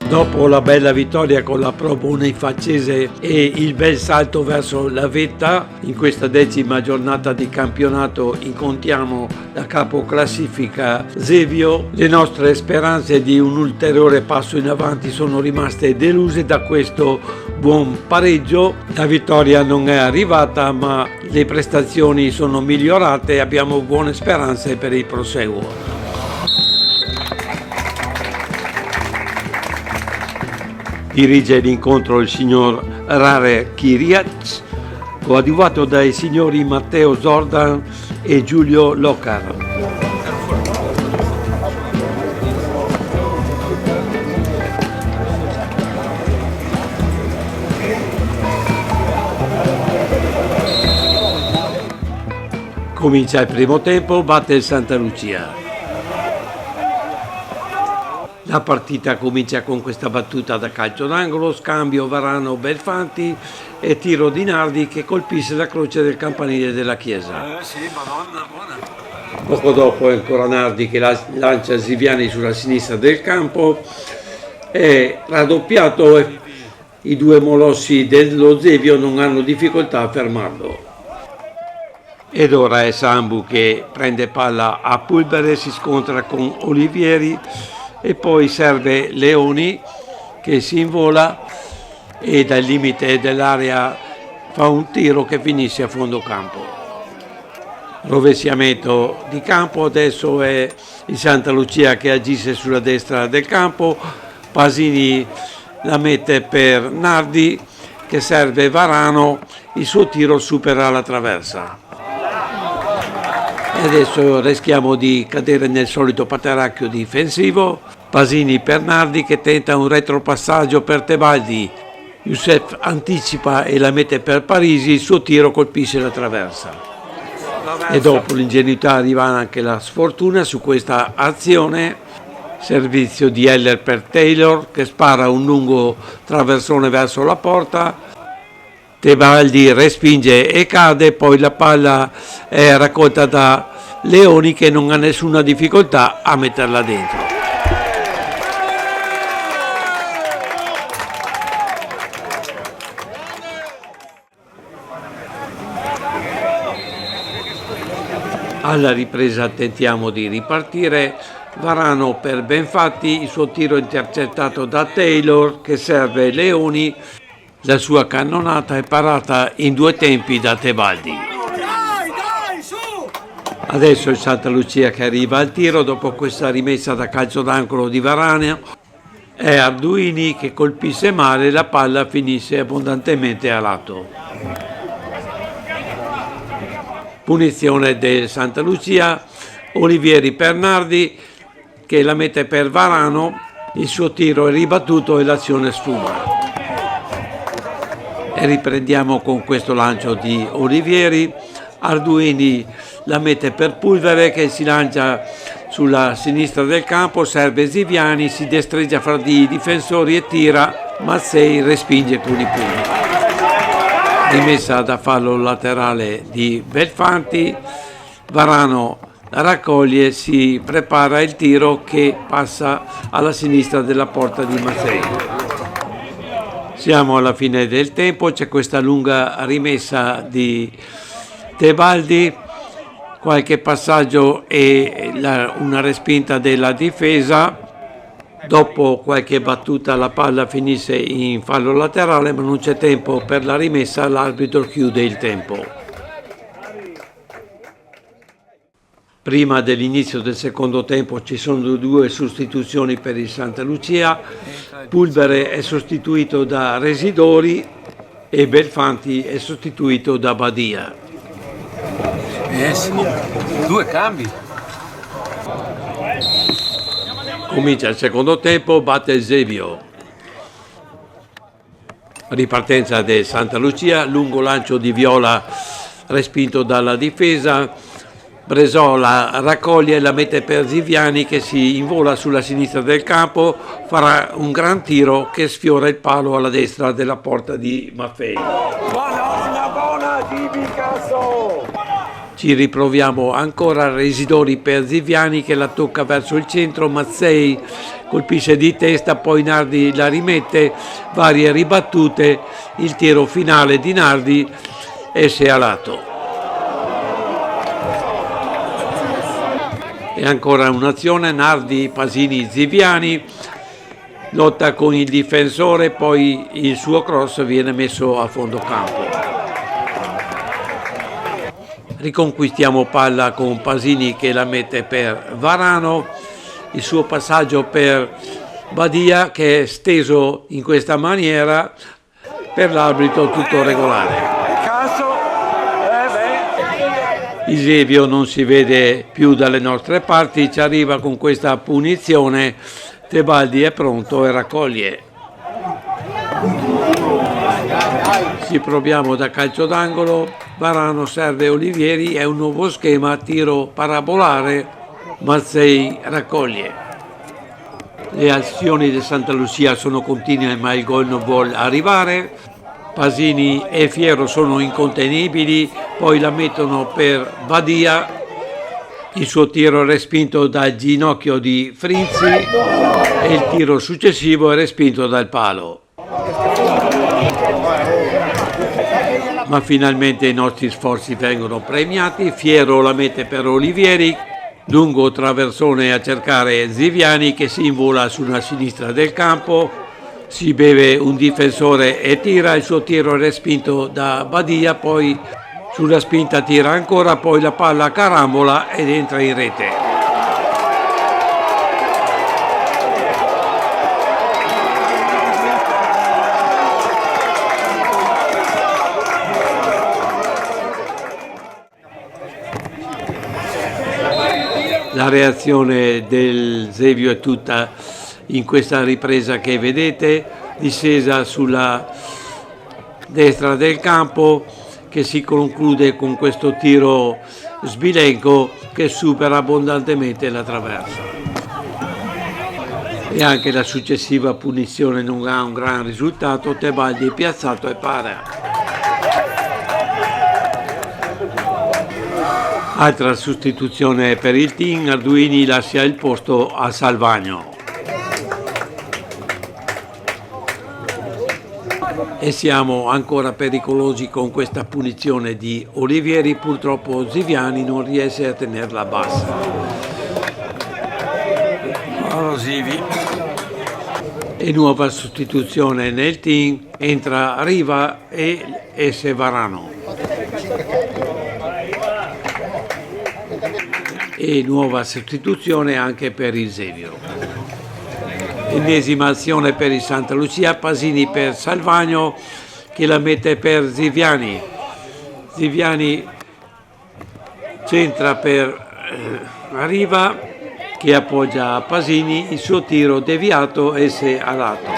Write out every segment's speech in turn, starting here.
Dopo la bella vittoria con la Pro Bonifaciese e il bel salto verso la vetta, in questa 10ª giornata di campionato incontriamo la capoclassifica Zevio. Le nostre speranze di un ulteriore passo in avanti sono rimaste deluse da questo buon pareggio. La vittoria non è arrivata, ma le prestazioni sono migliorate e abbiamo buone speranze per il proseguo. Dirige l'incontro il signor Rare Kiriac, coadiuvato dai signori Matteo Zordan e Giulio Locar. Comincia il primo tempo, batte il Santa Lucia. La partita comincia con questa battuta da calcio d'angolo, scambio Varano-Belfanti e tiro di Nardi che colpisce la croce del campanile della chiesa. Poco dopo è ancora Nardi che lancia Ziviani sulla sinistra del campo, è raddoppiato e i due molossi dello Zevio non hanno difficoltà a fermarlo. Ed ora è Sambu che prende palla a Pulbere, si scontra con Olivieri e poi serve Leoni che si invola e dal limite dell'area fa un tiro che finisce a fondo campo. Rovesciamento di campo, adesso è il Santa Lucia che agisce sulla destra del campo, Pasini la mette per Nardi che serve Varano, il suo tiro supera la traversa. E adesso rischiamo di cadere nel solito pateracchio difensivo. Pasini per Nardi che tenta un retropassaggio per Tebaldi. Youssef anticipa e la mette per Parisi, il suo tiro colpisce la traversa. E dopo l'ingenuità arriva anche la sfortuna su questa azione. Servizio di Heller per Taylor che spara un lungo traversone verso la porta. Tebaldi respinge e cade, poi la palla è raccolta da Leoni che non ha nessuna difficoltà a metterla dentro. Alla ripresa tentiamo di ripartire, Varano per Benfatti, il suo tiro intercettato da Taylor che serve Leoni, la sua cannonata è parata in due tempi da Tebaldi. Adesso il Santa Lucia che arriva al tiro dopo questa rimessa da calcio d'angolo di Varano, è Arduini che colpisce male, la palla finisce abbondantemente a lato. Punizione del Santa Lucia, Olivieri per Nardi che la mette per Varano, il suo tiro è ribattuto e l'azione sfuma. E riprendiamo con questo lancio di Olivieri, Arduini la mette per Pulvere che si lancia sulla sinistra del campo, serve Ziviani, si destreggia fra i difensori e tira, Mazzei respinge con i pugni. Rimessa da fallo laterale di Belfanti, Varano raccoglie, si prepara il tiro che passa alla sinistra della porta di Mazzei. Siamo alla fine del tempo, c'è questa lunga rimessa di Tebaldi, qualche passaggio e una respinta della difesa. Dopo qualche battuta la palla finisce in fallo laterale, ma non c'è tempo per la rimessa, l'arbitro chiude il tempo. Prima dell'inizio del secondo tempo ci sono due sostituzioni per il Santa Lucia, Pulvere è sostituito da Residori e Belfanti è sostituito da Badia. Sì, due cambi. Comincia il secondo tempo, batte il Zevio. Ripartenza del Santa Lucia, lungo lancio di Viola respinto dalla difesa. Bresola raccoglie e la mette per Ziviani che si invola sulla sinistra del campo, farà un gran tiro che sfiora il palo alla destra della porta di Maffei. Buona di Picasso! Ci riproviamo ancora, Residori per Ziviani che la tocca verso il centro, Mazzei colpisce di testa, poi Nardi la rimette, varie ribattute, il tiro finale di Nardi esce a lato. E ancora un'azione, Nardi, Pasini, Ziviani, lotta con il difensore, poi il suo cross viene messo a fondo campo. Riconquistiamo palla con Pasini che la mette per Varano, il suo passaggio per Badia che è steso in questa maniera, per l'arbitro tutto regolare. Isevio non si vede più dalle nostre parti, ci arriva con questa punizione, Tebaldi è pronto e raccoglie. Ci proviamo da calcio d'angolo, Varano serve Olivieri, è un nuovo schema, tiro parabolare, Mazzei raccoglie. Le azioni di Santa Lucia sono continue ma il gol non vuole arrivare, Pasini e Fiero sono incontenibili, poi la mettono per Badia, il suo tiro è respinto dal ginocchio di Frizzi e il tiro successivo è respinto dal palo. Ma finalmente i nostri sforzi vengono premiati, Fiero la mette per Olivieri, lungo traversone a cercare Ziviani che si invola sulla sinistra del campo, si beve un difensore e tira, il suo tiro è respinto da Badia, poi sulla spinta tira ancora, poi la palla carambola ed entra in rete. La reazione del Zevio è tutta in questa ripresa che vedete, discesa sulla destra del campo, che si conclude con questo tiro sbilenco che supera abbondantemente la traversa. E anche la successiva punizione non ha un gran risultato, Tebaldi è piazzato e para. Altra sostituzione per il team, Arduini lascia il posto a Salvagno. E siamo ancora pericolosi con questa punizione di Olivieri, purtroppo Ziviani non riesce a tenerla bassa. E nuova sostituzione nel team, entra Riva e esce Varano. E nuova sostituzione anche per il Zevio. Ennesima azione per il Santa Lucia, Pasini per Salvagno che la mette per Ziviani. Ziviani centra per Riva che appoggia a Pasini, il suo tiro deviato esce a lato.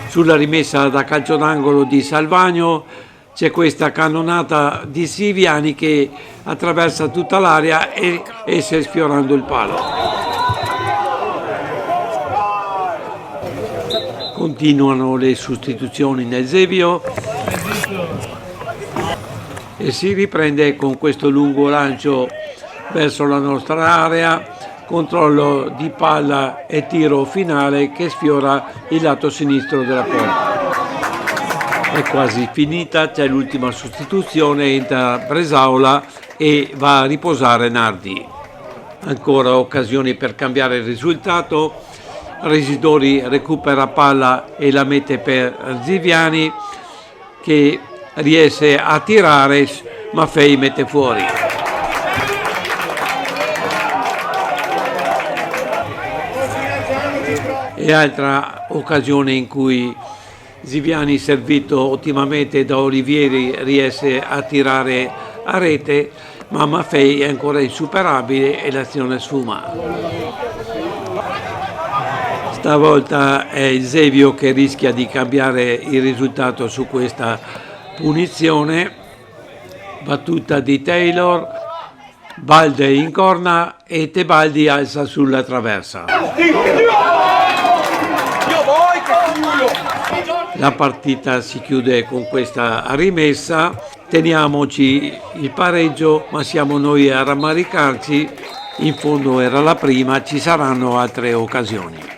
Sulla rimessa da calcio d'angolo di Salvagno c'è questa cannonata di Ziviani che attraversa tutta l'area e esce sfiorando il palo. Continuano le sostituzioni nel Zevio e si riprende con questo lungo lancio verso la nostra area, controllo di palla e tiro finale che sfiora il lato sinistro della porta. È quasi finita, c'è l'ultima sostituzione, entra Bresaola e va a riposare Nardi. Ancora occasioni per cambiare il risultato, Residori recupera palla e la mette per Ziviani che riesce a tirare, Maffei mette fuori. E altra occasione in cui Ziviani, servito ottimamente da Olivieri, riesce a tirare a rete, ma Maffei è ancora insuperabile e l'azione sfuma. Stavolta è il Zevio che rischia di cambiare il risultato su questa punizione. Battuta di Taylor, Balde incorna e Tebaldi alza sulla traversa. La partita si chiude con questa rimessa teniamoci il pareggio, ma siamo noi a rammaricarci, in fondo era la prima, ci saranno altre occasioni.